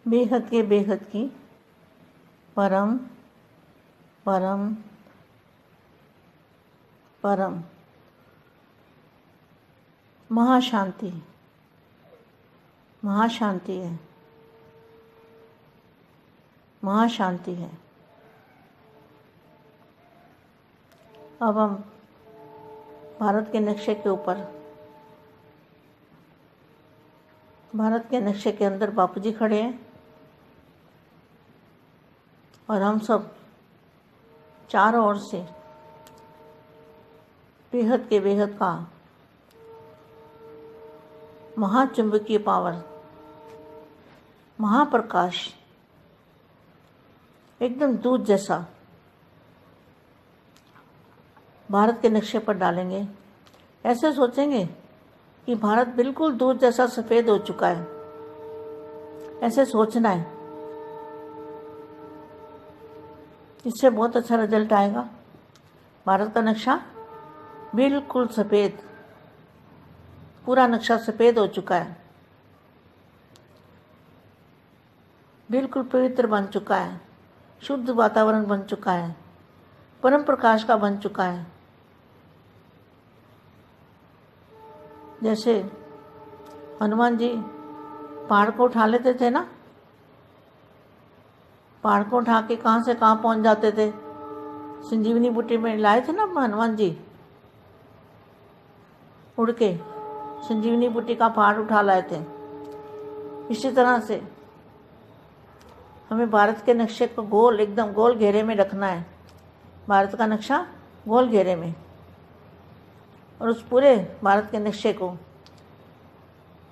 बेहद के बेहद की परम परम परम महाशांति महाशांति है, महाशांति है। अब हम भारत के नक्शे के ऊपर, भारत के नक्शे के अंदर बापूजी खड़े हैं और हम सब चारों ओर से बेहद के बेहद का महाचुंबकीय पावर, महाप्रकाश एकदम दूध जैसा भारत के नक्शे पर डालेंगे। ऐसे सोचेंगे कि भारत बिल्कुल दूध जैसा सफ़ेद हो चुका है, ऐसे सोचना है। इससे बहुत अच्छा रिजल्ट आएगा। भारत का नक्शा बिल्कुल सफ़ेद, पूरा नक्शा सफ़ेद हो चुका है, बिल्कुल पवित्र बन चुका है, शुद्ध वातावरण बन चुका है, परम प्रकाश का बन चुका है। जैसे हनुमान जी पहाड़ को उठा लेते थे ना, पहाड़ को उठा के कहाँ से कहाँ पहुँच जाते थे। संजीवनी बूटी में लाए थे ना हनुमान जी, उड़ के संजीवनी बूटी का पहाड़ उठा लाए थे। इसी तरह से हमें भारत के नक्शे को गोल, एकदम गोल घेरे में रखना है। भारत का नक्शा गोल घेरे में, और उस पूरे भारत के नक्शे को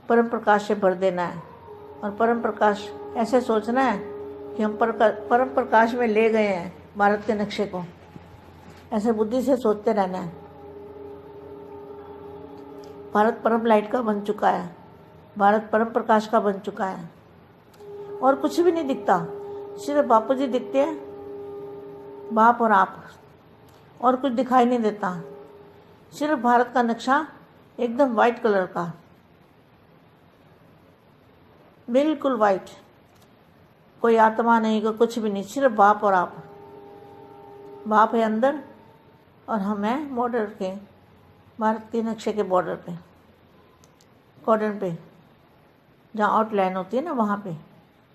परम प्रकाश से भर देना है। और परम प्रकाश ऐसे सोचना है कि हम परम प्रकाश में ले गए हैं भारत के नक्शे को। ऐसे बुद्धि से सोचते रहना है। भारत परम लाइट का बन चुका है, भारत परम प्रकाश का बन चुका है, और कुछ भी नहीं दिखता, सिर्फ बापूजी दिखते हैं, बाप और आप, और कुछ दिखाई नहीं देता। सिर्फ भारत का नक्शा एकदम वाइट कलर का, बिल्कुल वाइट, कोई आत्मा नहीं, कोई कुछ भी नहीं, सिर्फ बाप और आप। बाप है अंदर और हम हैं बॉर्डर के, भारत के नक्शे के बॉर्डर पे, कॉर्डर पे, जहाँ आउटलाइन होती है ना, वहाँ पे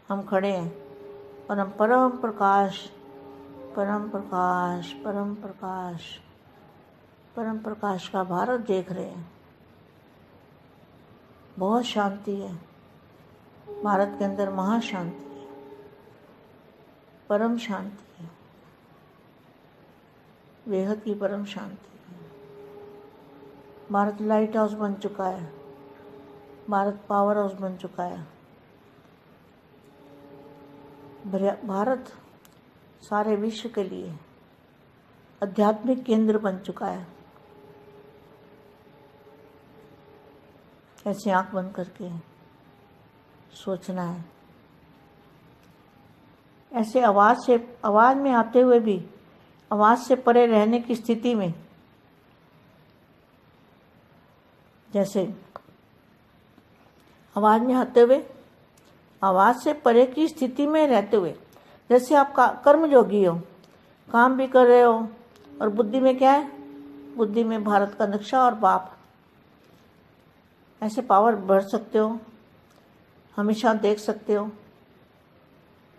हम खड़े हैं। और हम परम प्रकाश परम प्रकाश परम प्रकाश परम प्रकाश का भारत देख रहे हैं। बहुत शांति है भारत के अंदर, महाशांति है, परम शांति है, बेहद की परम शांति है। भारत लाइट हाउस बन चुका है, भारत पावर हाउस बन चुका है। भारत सारे विश्व के लिए आध्यात्मिक केंद्र बन चुका है। ऐसे आंख बंद करके सोचना है। ऐसे आवाज़ में आते हुए भी आवाज़ से परे रहने की स्थिति में, जैसे आवाज़ में आते हुए आवाज़ से परे की स्थिति में रहते हुए, जैसे आप कर्मयोगी हो, काम भी कर रहे हो, और बुद्धि में क्या है? बुद्धि में भारत का नक्शा और बाप। ऐसे पावर बढ़ सकते हो, हमेशा देख सकते हो।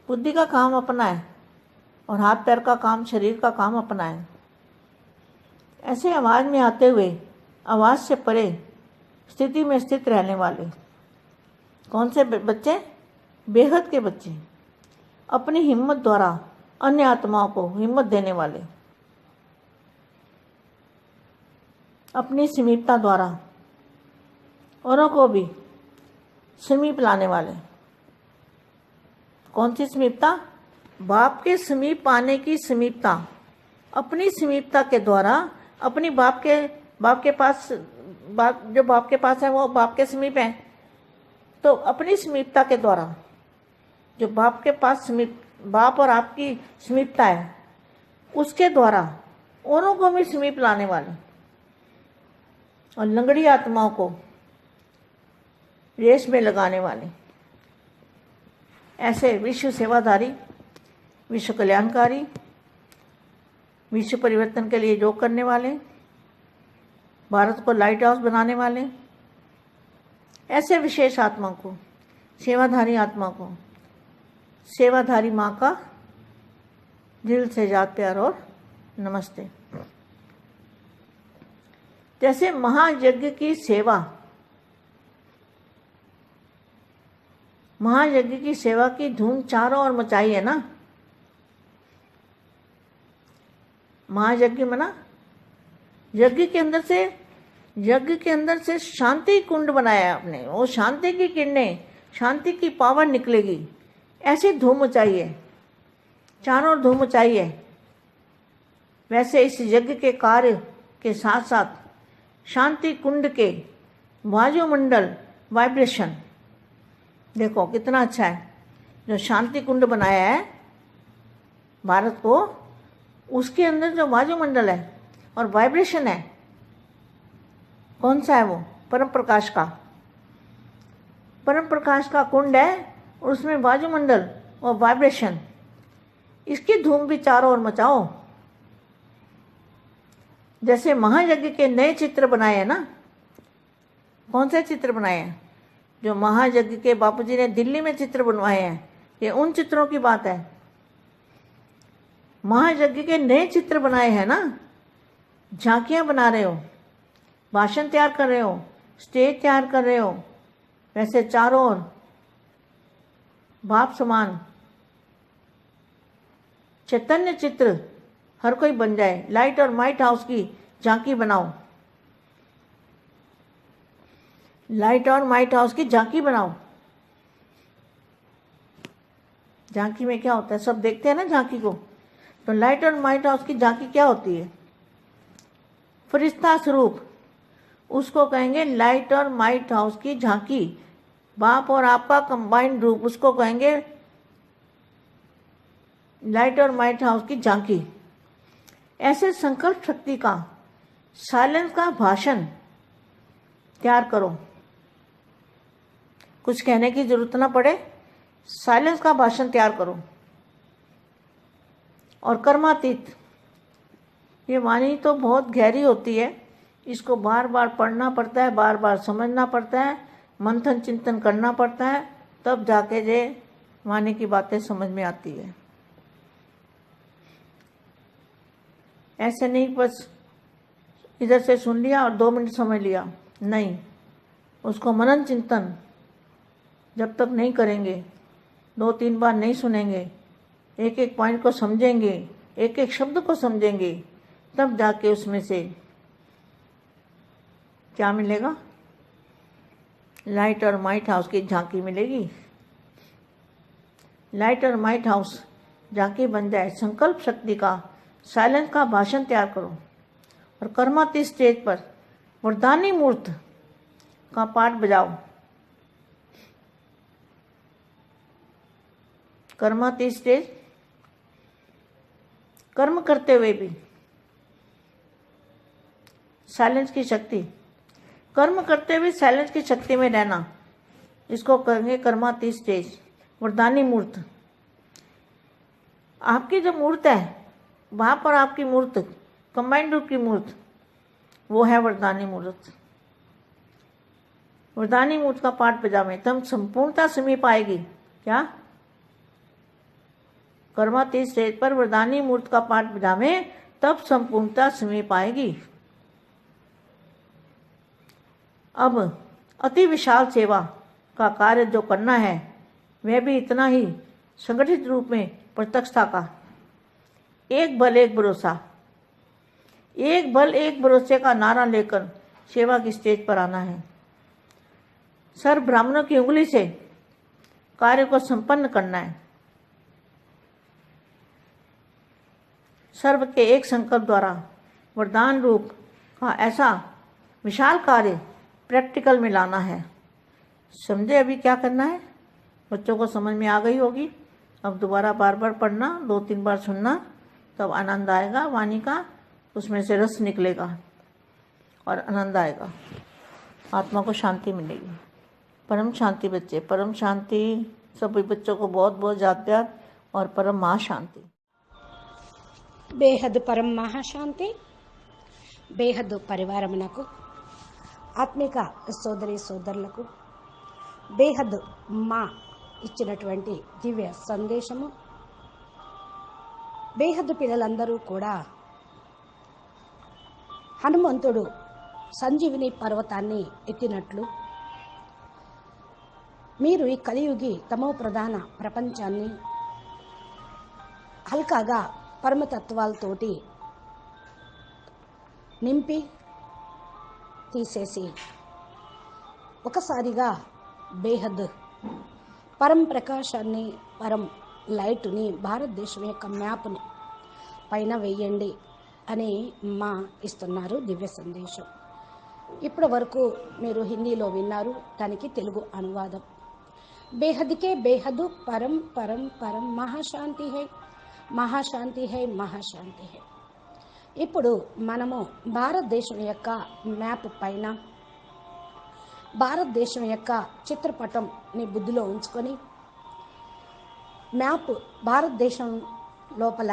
बुद्धि का काम अपना है और हाथ पैर का काम, शरीर का काम अपना है। ऐसे आवाज़ में आते हुए आवाज़ से परे स्थिति में स्थित रहने वाले कौन से बच्चे? बेहद के बच्चे, अपनी हिम्मत द्वारा अन्य आत्माओं को हिम्मत देने वाले, अपनी समीपता द्वारा औरों को भी समीप लाने वाले। कौन सी समीपता? बाप के समीप आने की समीपता। अपनी समीपता के द्वारा, अपनी बाप के पास, जो बाप के पास है वो बाप के समीप है, तो अपनी समीपता के द्वारा जो बाप के पास बाप और आपकी समीपता है, उसके द्वारा औरों को भी समीप लाने वाले, और लंगड़ी आत्माओं को रेस में लगाने वाले। ऐसे विश्व सेवाधारी, विश्व कल्याणकारी, विश्व परिवर्तन के लिए योग करने वाले, भारत को लाइट हाउस बनाने वाले, ऐसे विशेष आत्मा को, सेवाधारी आत्मा को, सेवाधारी माँ का दिल से याद प्यार और नमस्ते। जैसे महायज्ञ की सेवा, महायज्ञ की सेवा की धूम चारों ओर मचाई है ना। महायज्ञ मना यज्ञ के अंदर से शांति कुंड बनाया है आपने। वो शांति की किरणें, शांति की पावर निकलेगी। ऐसे धूम मचाई है, चारों ओर धूम मचाई है। वैसे इस यज्ञ के कार्य के साथ साथ शांति कुंड के वायुमंडल वाइब्रेशन देखो कितना अच्छा है। जो शांति कुंड बनाया है भारत को, उसके अंदर जो वायुमंडल है और वाइब्रेशन है, कौन सा है वो? परम प्रकाश का, परम प्रकाश का कुंड है। और उसमें वायुमंडल और वाइब्रेशन, इसकी धूम भी चारों ओर मचाओ। जैसे महायज्ञ के नए चित्र बनाए हैं ना। कौन से चित्र बनाए हैं? जो महायज्ञ के बापूजी ने दिल्ली में चित्र बनवाए हैं, ये उन चित्रों की बात है। महायज्ञ के नए चित्र बनाए हैं ना। झांकियां बना रहे हो, भाषण तैयार कर रहे हो, स्टेज तैयार कर रहे हो। वैसे चारों ओर बाप समान चैतन्य चित्र हर कोई बन जाए। लाइट और माइट हाउस की झांकी बनाओ, लाइट और माइट हाउस की झांकी बनाओ। झांकी में क्या होता है? सब देखते हैं ना झांकी को। तो लाइट और माइट हाउस की झांकी क्या होती है? फरिश्ता स्वरूप, उसको कहेंगे लाइट और माइट हाउस की झांकी। बाप और आपका कंबाइंड रूप, उसको कहेंगे लाइट और माइट हाउस की झांकी। ऐसे संकल्प शक्ति का, साइलेंस का भाषण तैयार करो। कुछ कहने की जरूरत ना पड़े, साइलेंस का भाषण तैयार करो। और कर्मातीत, ये वाणी तो बहुत गहरी होती है। इसको बार बार पढ़ना पड़ता है, बार बार समझना पड़ता है, मंथन चिंतन करना पड़ता है, तब जाके ये वाणी की बातें समझ में आती है। ऐसे नहीं बस इधर से सुन लिया और 2 मिनट समझ लिया, नहीं। उसको मनन चिंतन जब तक नहीं करेंगे, 2-3 बार नहीं सुनेंगे, एक एक पॉइंट को समझेंगे, एक एक शब्द को समझेंगे, तब जाके उसमें से क्या मिलेगा? लाइट और माइट हाउस की झांकी मिलेगी। लाइट और माइट हाउस झांकी बन जाए। संकल्प शक्ति का, साइलेंस का भाषण तैयार करो। और कर्मातीत स्टेज पर वरदानी मूर्त का पाठ बजाओ। कर्मातीत स्टेज, कर्म करते हुए भी साइलेंस की शक्ति, कर्म करते हुए साइलेंस की शक्ति में रहना, इसको कहेंगे कर्मातीत स्टेज। वरदानी मूर्त, आपकी जो मूर्त है, वहाँ पर आपकी मूर्त, कंबाइंड रूप की मूर्त, वो है वरदानी मूर्त। वरदानी मूर्त का पाठ बजावे तब संपूर्णता समीप आएगी। क्या? कर्मातीत स्टेज पर वरदानी मूर्त का पाठ बजावे तब संपूर्णता समीप आएगी। अब अति विशाल सेवा का कार्य जो करना है, वह भी इतना ही संगठित रूप में प्रत्यक्षता का। एक बल एक भरोसा, एक बल एक भरोसे का नारा लेकर सेवा की स्टेज पर आना है। सर्व ब्राह्मणों की उंगली से कार्य को संपन्न करना है। सर्व के एक संकल्प द्वारा वरदान रूप का ऐसा विशाल कार्य प्रैक्टिकल में लाना है। समझे अभी क्या करना है? बच्चों को समझ में आ गई होगी। अब दोबारा बार बार पढ़ना, 2-3 बार सुनना, तब आनंद आएगा वाणी का, उसमें से रस निकलेगा और आनंद आएगा, आत्मा को शांति मिलेगी। परम शांति बच्चे, परम शांति। सभी बच्चों को बहुत बहुत याद प्यार और परम महाशांति। బేహద్ పరం మహాశాంతి. బేహద్ పరివారమునకు, ఆత్మిక సోదరి సోదరులకు బేహద్ మా ఇచ్చినటువంటి దివ్య సందేశము. బేహద్ పిల్లలందరూ కూడా హనుమంతుడు సంజీవిని పర్వతాన్ని ఎత్తినట్లు మీరు ఈ కలియుగి తమో ప్రధాన ప్రపంచాన్ని హల్కాగా పరమతత్వాలతోటి నింపి తీసేసి ఒకసారిగా బేహద్ పరం ప్రకాశాన్ని, పరం లైట్ని భారతదేశం యొక్క మ్యాప్ని పైన వేయండి అని మా ఇస్తున్నారు దివ్య సందేశం. ఇప్పటి వరకు మీరు హిందీలో విన్నారు, దానికి తెలుగు అనువాదం. బేహద్కే బేహద్ పరం పరం పరం మహాశాంతి హై, మహాశాంతి హై, మహాశాంతి హై. ఇప్పుడు మనము భారతదేశం యొక్క మ్యాప్ పైన భారతదేశం యొక్క చిత్రపటంని బుద్ధిలో ఉంచుకొని, మ్యాప్ భారతదేశం లోపల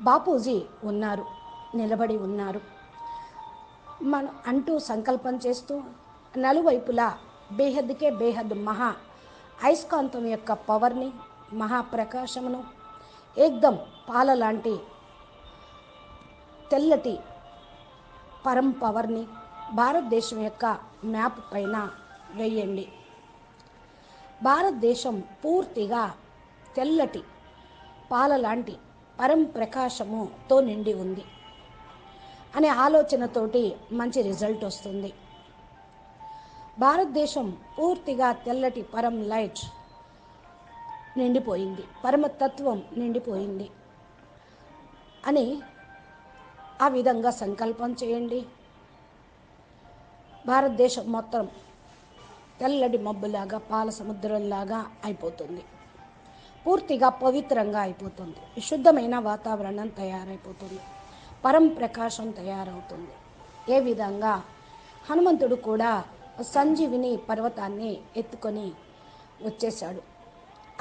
బాపూజీ ఉన్నారు, నిలబడి ఉన్నారు మన అంటూ సంకల్పం చేస్తూ నలువైపులా బేహద్కే బేహద్ మహా అయస్కాంతం యొక్క పవర్ని, మహాప్రకాశమును, ఏకదం పాల లాంటి తెల్లటి పరం పవర్ని భారతదేశం యొక్క మ్యాప్ పైన వేయండి. భారతదేశం పూర్తిగా తెల్లటి పాల లాంటి పరం ప్రకాశముతో నిండి ఉంది అనే ఆలోచనతోటి మంచి రిజల్ట్ వస్తుంది. భారతదేశం పూర్తిగా తెల్లటి పరం లైట్ నిండిపోయింది, పరమతత్వం నిండిపోయింది అని ఆ విధంగా సంకల్పం చేయండి. భారతదేశం మొత్తం తెల్లటి మబ్బులాగా, పాల సముద్రంలాగా అయిపోతుంది, పూర్తిగా పవిత్రంగా అయిపోతుంది, విశుద్ధమైన వాతావరణం తయారైపోతుంది, పరం ప్రకాశం తయారవుతుంది. ఏ విధంగా హనుమంతుడు కూడా సంజీవిని పర్వతాన్ని ఎత్తుకొని వచ్చేశాడు,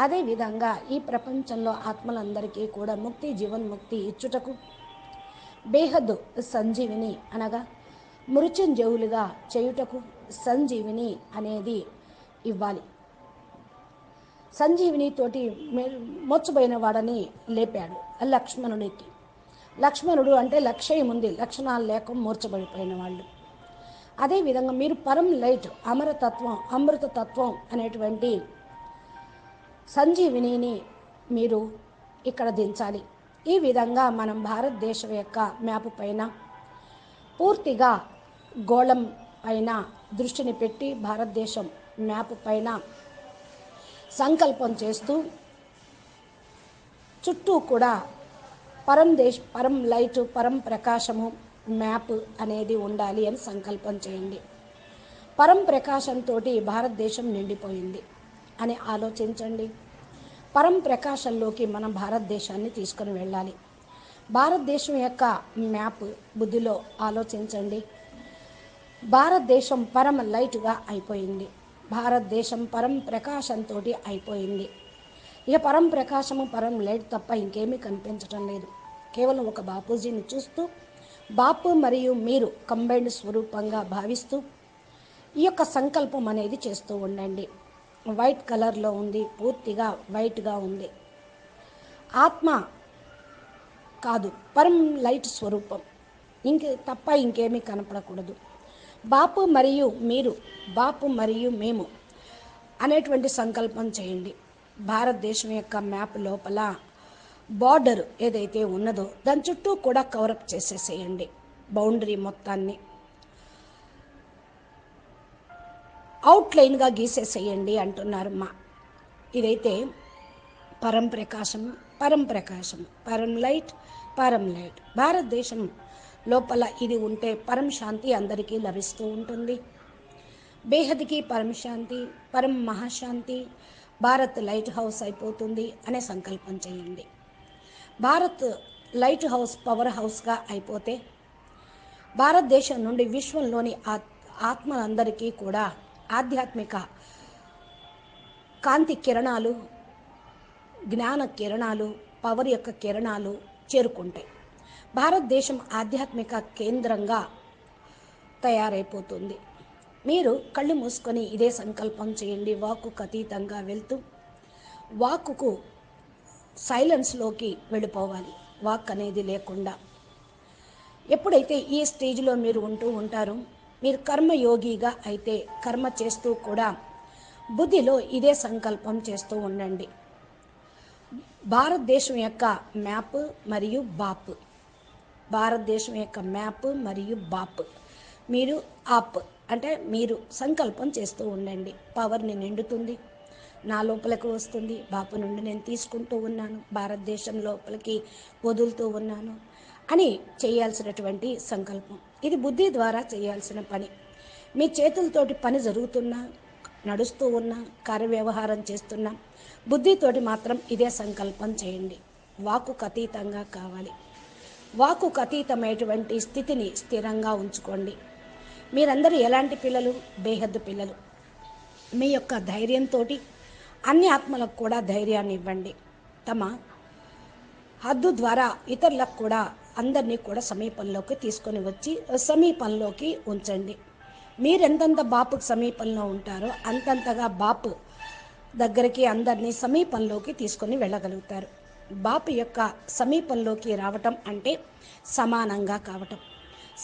అదేవిధంగా ఈ ప్రపంచంలో ఆత్మలందరికీ కూడా ముక్తి, జీవన్ముక్తి ఇచ్చుటకు బేహద్ సంజీవిని అనగా మృత్యుంజయులుగా చేయుటకు సంజీవిని అనేది ఇవ్వాలి. సంజీవినితోటి మోర్చబోయిన వాడని లేపాడు లక్ష్మణునికి. లక్ష్మణుడు అంటే లక్ష్యం ఉంది, లక్షణాలు లేక మూర్చబడిపోయిన వాళ్ళు. అదేవిధంగా మీరు పరం లైట్, అమరతత్వం, అమృతతత్వం అనేటువంటి సంజీవినిని మీరు ఇక్కడ దించాలి. ఈ విధంగా మనం భారతదేశం యొక్క మ్యాప్ పైన పూర్తిగా గోళం పైన దృష్టిని పెట్టి భారతదేశం మ్యాప్ పైన సంకల్పం చేస్తూ చుట్టూ కూడా పరం లైట్, పరం ప్రకాశము మ్యాప్ అనేది ఉండాలి అని సంకల్పం చేయండి. పరం ప్రకాశంతో భారతదేశం నిండిపోయింది అని ఆలోచించండి. పరం ప్రకాశంలోకి మనం భారతదేశాన్ని తీసుకొని వెళ్ళాలి. భారతదేశం యొక్క మ్యాప్ బుద్ధిలో ఆలోచించండి. భారతదేశం పరం లైట్గా అయిపోయింది, భారతదేశం పరం ప్రకాశంతో అయిపోయింది. ఇక పరం ప్రకాశము, పరం లైట్ తప్ప ఇంకేమీ కనిపించటం లేదు. కేవలం ఒక బాపూజీని చూస్తూ, బాపు మరియు మీరు కంబైన్డ్ స్వరూపంగా భావిస్తూ ఈ యొక్క సంకల్పం అనేది చేస్తూ ఉండండి. వైట్ కలర్లో ఉంది, పూర్తిగా వైట్గా ఉంది. ఆత్మ కాదు, పరం లైట్ స్వరూపం, తప్ప ఇంకేమీ కనపడకూడదు. బాపు మరియు మీరు, బాపు మరియు మేము అనేటువంటి సంకల్పం చేయండి. భారతదేశం యొక్క మ్యాప్ లోపల బార్డర్ ఏదైతే ఉన్నదో దాని చుట్టూ కూడా కవరప్ చేసేసేయండి. బౌండరీ మొత్తాన్ని అవుట్లైన్గా గీసేసేయండి అంటున్నారు మా. ఇదైతే పరం ప్రకాశం, పరం ప్రకాశం, పరం లైట్, పరం లైట్. భారతదేశం లోపల ఇది ఉంటే పరం శాంతి అందరికీ లభిస్తూ ఉంటుంది. బేహద్కి పరం శాంతి, పరం మహాశాంతి, భారత్ లైట్ హౌస్ అయిపోతుంది అనే సంకల్పం చేయండి. భారత్ లైట్ హౌస్ పవర్ హౌస్గా అయిపోతే భారతదేశం నుండి విశ్వంలోని ఆత్మలందరికీ కూడా ఆధ్యాత్మిక కాంతి కిరణాలు, జ్ఞాన కిరణాలు, పవర్ యొక్క కిరణాలు చేరుకుంటాయి. భారతదేశం ఆధ్యాత్మిక కేంద్రంగా తయారైపోతుంది. మీరు కళ్ళు మూసుకొని ఇదే సంకల్పం చేయండి. వాక్కుకు అతీతంగా వెళ్తూ వాక్కుకు సైలెన్స్లోకి వెళ్ళిపోవాలి. వాక్ అనేది లేకుండా. ఎప్పుడైతే ఈ స్టేజ్లో మీరు ఉంటూ ఉంటారో, మీరు కర్మయోగిగా అయితే కర్మ చేస్తూ కూడా బుద్ధిలో ఇదే సంకల్పం చేస్తూ ఉండండి. భారతదేశం యొక్క మ్యాప్ మరియు బాప్, భారతదేశం యొక్క మ్యాప్ మరియు బాప్, మీరు ఆప్ అంటే మీరు సంకల్పం చేస్తూ ఉండండి. పవర్ని నిండుతుంది, నా లోపలికి వస్తుంది. బాపు నుండి నేను తీసుకుంటూ ఉన్నాను, భారతదేశం లోపలికి వదులుతూ ఉన్నాను అని చేయాల్సినటువంటి సంకల్పం. ఇది బుద్ధి ద్వారా చేయాల్సిన పని. మీ చేతులతోటి పని జరుగుతున్నా, నడుస్తూ ఉన్నా, కార్యవ్యవహారం చేస్తున్నా, బుద్ధితోటి మాత్రం ఇదే సంకల్పం చేయండి. వాక్కుకు అతీతంగా కావాలి. వాక్కుకు అతీతమైనటువంటి స్థితిని స్థిరంగా ఉంచుకోండి. మీరందరూ ఎలాంటి పిల్లలు? బేహద్దు పిల్లలు. మీ యొక్క ధైర్యంతో అన్ని ఆత్మలకు కూడా ధైర్యాన్ని ఇవ్వండి. తమ హద్దు ద్వారా ఇతరులకు కూడా అందరినీ కూడా సమీపంలోకి తీసుకొని వచ్చి సమీపంలోకి ఉంచండి. మీరెంతంత బాపుకు సమీపంలో ఉంటారో అంతంతగా బాపు దగ్గరికి అందరినీ సమీపంలోకి తీసుకొని వెళ్ళగలుగుతారు. బాపు యొక్క సమీపంలోకి రావటం అంటే సమానంగా కావటం.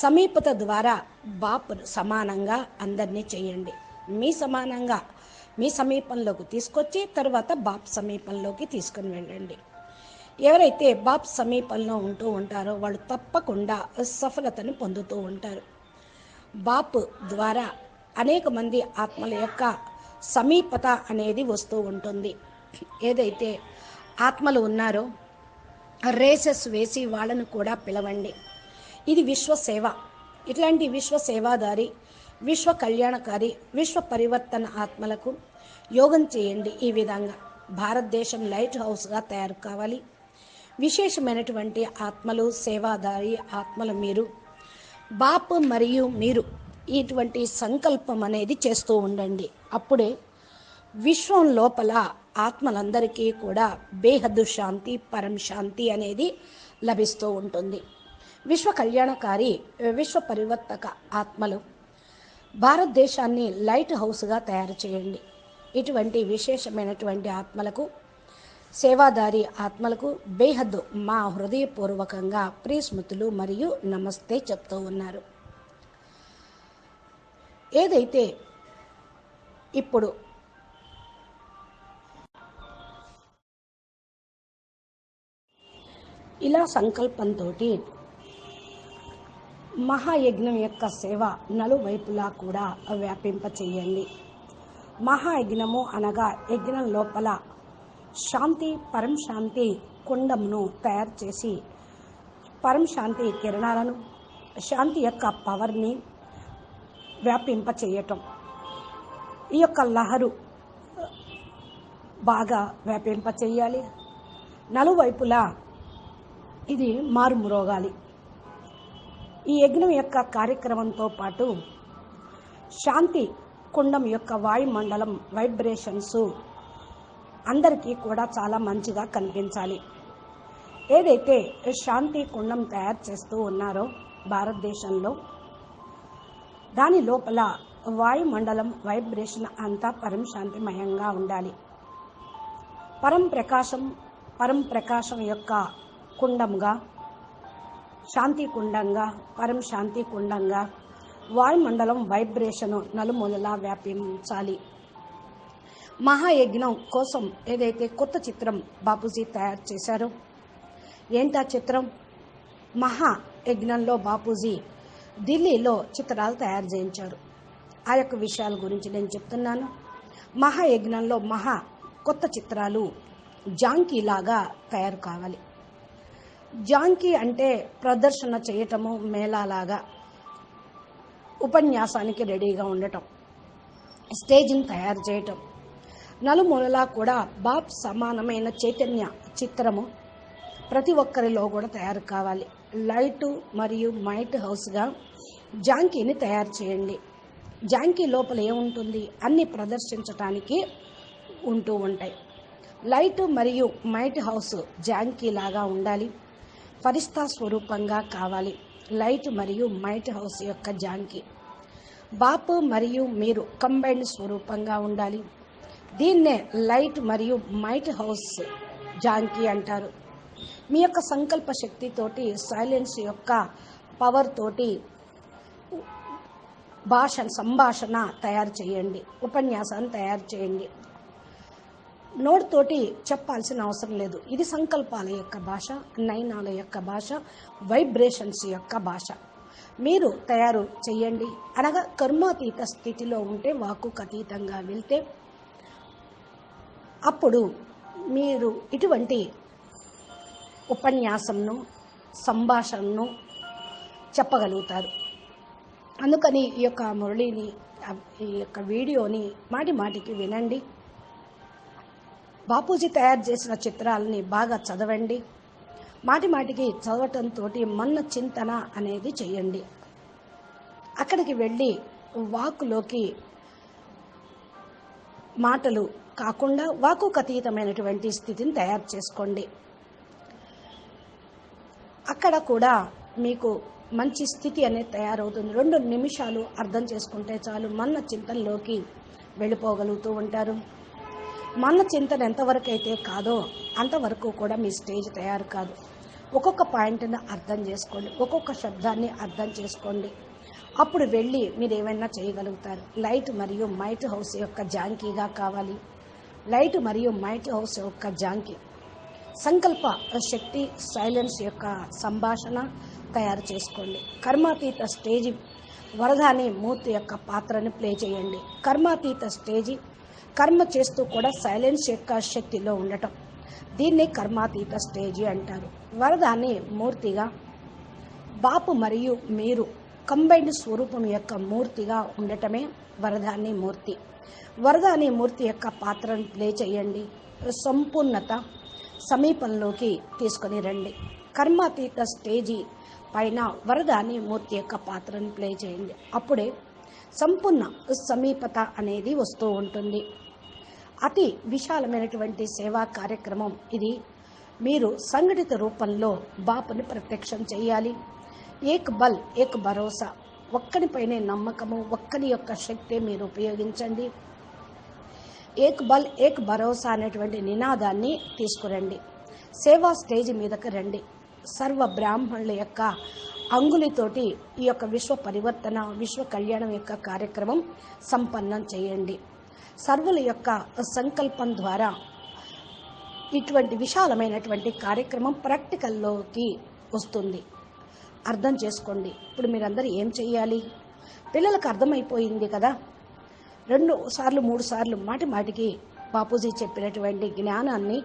సమీపత ద్వారా బాపు సమానంగా అందరినీ చేయండి. మీ సమానంగా మీ సమీపంలోకి తీసుకొచ్చి తర్వాత బాప్ సమీపంలోకి తీసుకొని వెళ్ళండి. ఎవరైతే బాప్ సమీపంలో ఉంటూ ఉంటారో వాళ్ళు తప్పకుండా సఫలతను పొందుతూ ఉంటారు. బాప్ ద్వారా అనేక మంది ఆత్మల యొక్క సమీపత అనేది వస్తూ ఉంటుంది. ఏదైతే ఆత్మలు ఉన్నారో రేసెస్ వేసి వాళ్ళను కూడా పిలవండి. ఇది విశ్వసేవ. ఇట్లాంటి విశ్వసేవాదారి, విశ్వ కళ్యాణకారి, విశ్వ పరివర్తన ఆత్మలకు యోగం చేయండి. ఈ విధంగా భారతదేశం లైట్ హౌస్గా తయారు కావాలి. విశేషమైనటువంటి ఆత్మలు, సేవాదారి ఆత్మలు మీరు, బాప్ మరియు మీరు ఇటువంటి సంకల్పం అనేది చేస్తూ ఉండండి. అప్పుడే విశ్వం లోపల ఆత్మలందరికీ కూడా బేహద్దు శాంతి, పరం శాంతి అనేది లభిస్తూ ఉంటుంది. విశ్వ కళ్యాణకారి, విశ్వ పరివర్తక ఆత్మలు భారతదేశాన్ని లైట్ హౌస్గా తయారు చేయండి. ఇటువంటి విశేషమైనటువంటి ఆత్మలకు, సేవాదారి ఆత్మలకు బేహద్దు మా హృదయపూర్వకంగా ప్రియస్మృతులు మరియు నమస్తే చెప్తూ ఉన్నారు. ఏదైతే ఇప్పుడు ఇలా సంకల్పంతో మహాయజ్ఞం యొక్క సేవ నలువైపులా కూడా వ్యాపింప చేయండి. మహాయజ్ఞము అనగా యజ్ఞం లోపల శాంతి, పరం శాంతి కుండమును తయారు చేసి పరం శాంతి కిరణాలను, శాంతి యొక్క పవర్ని వ్యాపింప చేయటం. ఈ యొక్క లహరు బాగా వ్యాపింప చేయాలి. నలువైపులా ఇది మారుమ్రోగాలి. ఈ యజ్ఞం యొక్క కార్యక్రమంతో పాటు శాంతి కుండం యొక్క వాయుమండలం వైబ్రేషన్స్ అందరికీ కూడా చాలా మంచిగా కనిపించాలి. ఏదైతే శాంతి కుండం తయారు చేస్తూ ఉన్నారో భారతదేశంలో, దాని లోపల వాయుమండలం వైబ్రేషన్ అంతా పరం శాంతిమయంగా ఉండాలి. పరం ప్రకాశం యొక్క కుండంగా, శాంతి కుండంగా, పరం శాంతి కుండంగా వాయుమండలం వైబ్రేషను నలుమూలలా వ్యాపించాలి. మహాయజ్ఞం కోసం ఏదైతే కొత్త చిత్రం బాపూజీ తయారు చేశారో, ఏంటా చిత్రం? మహాయజ్ఞంలో బాపూజీ ఢిల్లీలో చిత్రాలు తయారు చేయించారు. ఆ యొక్క విషయాల గురించి నేను చెప్తున్నాను. మహాయజ్ఞంలో కొత్త చిత్రాలు జాంకీలాగా తయారు కావాలి. జాంకీ అంటే ప్రదర్శన చేయటము, మేళాలాగా ఉపన్యాసానికి రెడీగా ఉండటం, స్టేజ్ని తయారు చేయటం. నలుమూలలా కూడా బాప్ సమానమైన చైతన్య చిత్రము ప్రతి ఒక్కరిలో కూడా తయారు కావాలి. లైటు మరియు మైట్ హౌస్గా జాంకీని తయారు చేయండి. జాంకీ లోపల ఏముంటుంది? అన్ని ప్రదర్శించటానికి ఉంటూ ఉంటాయి. లైట్ మరియు మైట్ హౌస్ జాంకీ లాగా ఉండాలి, ఫరిస్తా స్వరూపంగా కావాలి. లైట్ మరియు మైట్ హౌస్ యొక్క జాంకీ బాపు మరియు మీరు కంబైన్డ్ స్వరూపంగా ఉండాలి. దీన్నే లైట్ మరియు మైట్ హౌస్ జాంకీ అంటారు. మీ యొక్క సంకల్ప శక్తితోటి, సైలెన్స్ యొక్క పవర్ తోటి సంభాషణ తయారు చేయండి, ఉపన్యాసాన్ని తయారు చేయండి. నోటితోటి చెప్పాల్సిన అవసరం లేదు. ఇది సంకల్పాల యొక్క భాష, నయనాల యొక్క భాష, వైబ్రేషన్స్ యొక్క భాష. మీరు తయారు చేయండి. అనగా కర్మాతీత స్థితిలో ఉంటే, వాక్కుకు అతీతంగా వెళ్తే అప్పుడు మీరు ఇటువంటి ఉపన్యాసంను, సంభాషణను చెప్పగలుగుతారు. అందుకని ఈ యొక్క మురళిని, ఈ యొక్క వీడియోని మాటి మాటికి వినండి. బాపూజీ తయారు చేసిన చిత్రాలని బాగా చదవండి. మాటి మాటికి చదవటంతో మన్న చింతన అనేది చేయండి. అక్కడికి వెళ్ళి వాక్కులోకి మాటలు కాకుండా వాక్కుకు అతీతమైనటువంటి స్థితిని తయారు చేసుకోండి. అక్కడ కూడా మీకు మంచి స్థితి అనేది తయారవుతుంది. 2 నిమిషాలు అర్థం చేసుకుంటే చాలు, మన్న చింతనలోకి వెళ్ళిపోగలుగుతూ ఉంటారు. మన్న చింతన ఎంతవరకు అయితే కాదో అంతవరకు కూడా మీ స్టేజ్ తయారు కాదు. ఒక్కొక్క పాయింట్ని అర్థం చేసుకోండి, ఒక్కొక్క శబ్దాన్ని అర్థం చేసుకోండి. అప్పుడు వెళ్ళి మీరు ఏమైనా చేయగలుగుతారు. లైట్ మరియు మైట్ హౌస్ యొక్క జాంకీగా కావాలి. లైట్ మరియు మైట్ హౌస్ యొక్క జాంకీ సంకల్ప శక్తి, సైలెన్స్ యొక్క సంభాషణ తయారు చేసుకోండి. కర్మాతీత స్టేజి వరదాని మూర్తి యొక్క పాత్రని ప్లే చేయండి. కర్మాతీత స్టేజి కర్మ చేస్తూ కూడా సైలెన్స్ యొక్క శక్తిలో ఉండటం, దీన్ని కర్మాతీత స్టేజి అంటారు. వరదాని మూర్తిగా బాపు మరియు మీరు కంబైన్డ్ స్వరూపం యొక్క మూర్తిగా ఉండటమే వరదాని మూర్తి. వరదాని మూర్తి యొక్క పాత్రను ప్లే చేయండి. సంపూర్ణత సమీపంలోకి తీసుకొని రండి. కర్మాతీత స్టేజీ పైన వరదాని మూర్తి యొక్క పాత్రను ప్లే చేయండి. అప్పుడే సంపూర్ణ సమీపత అనేది వస్తూ ఉంటుంది. అతి విశాలమైనటువంటి సేవా కార్యక్రమం ఇది. మీరు సంఘటిత రూపంలో బాపుని ప్రత్యక్షం చేయాలి. ఏక్ బల్ ఏక్ భరోసా, ఒక్కడిపైనే నమ్మకము, ఒక్కడి యొక్క శక్తి మీరు ఉపయోగించండి. ఏక్ బల్ ఏక్ భరోసా అనేటువంటి నినాదాన్ని తీసుకురండి. సేవా స్టేజ్ మీదకి రండి. సర్వ బ్రాహ్మణుల యొక్క అంగులితోటి ఈ యొక్క విశ్వ పరివర్తన, విశ్వ కళ్యాణం యొక్క కార్యక్రమం సంపన్నం చేయండి. సర్వుల యొక్క సంకల్పం ద్వారా ఇటువంటి విశాలమైనటువంటి కార్యక్రమం ప్రాక్టికల్లోకి వస్తుంది. అర్థం చేసుకోండి. ఇప్పుడు మీరందరూ ఏం చేయాలి? పిల్లలకు అర్థమైపోయింది కదా. 2 సార్లు 3 సార్లు మాటి మాటికి బాపూజీ చెప్పినటువంటి జ్ఞానాన్ని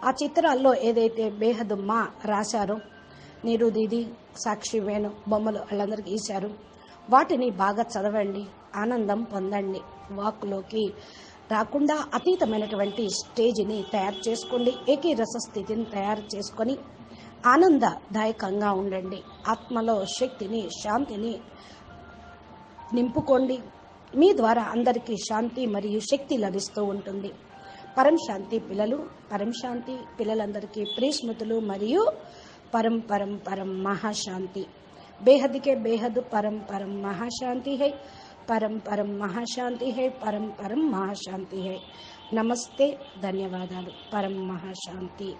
ఆ చిత్రాల్లో ఏదైతే బేహదుమ్మా రాశారో, నీరు దీది, సాక్షి వేణు బొమ్మలు వాళ్ళందరికీ గీశారు, వాటిని బాగా చదవండి, ఆనందం పొందండి. వాక్కులోకి రాకుండా అతీతమైనటువంటి స్టేజిని తయారు చేసుకోండి. ఏకీరస స్థితిని తయారు చేసుకొని ఆనందదాయకంగా ఉండండి. ఆత్మలో శక్తిని, శాంతిని నింపుకోండి. మీ ద్వారా అందరికీ శాంతి మరియు శక్తి లభిస్తూ ఉంటుంది. పరం శాంతి పిల్లలు, పరం శాంతి పిల్లలందరికీ ప్రియస్మృతులు మరియు పరం పరం పరం మహాశాంతి. బేహద్కే బేహద్ పరం పరం మహాశాంతి హై, పరం పరం మహాశాంతి హై, పరం పరం మహాశాంతి హై. నమస్తే, ధన్యవాదాలు. పరం మహాశాంతి.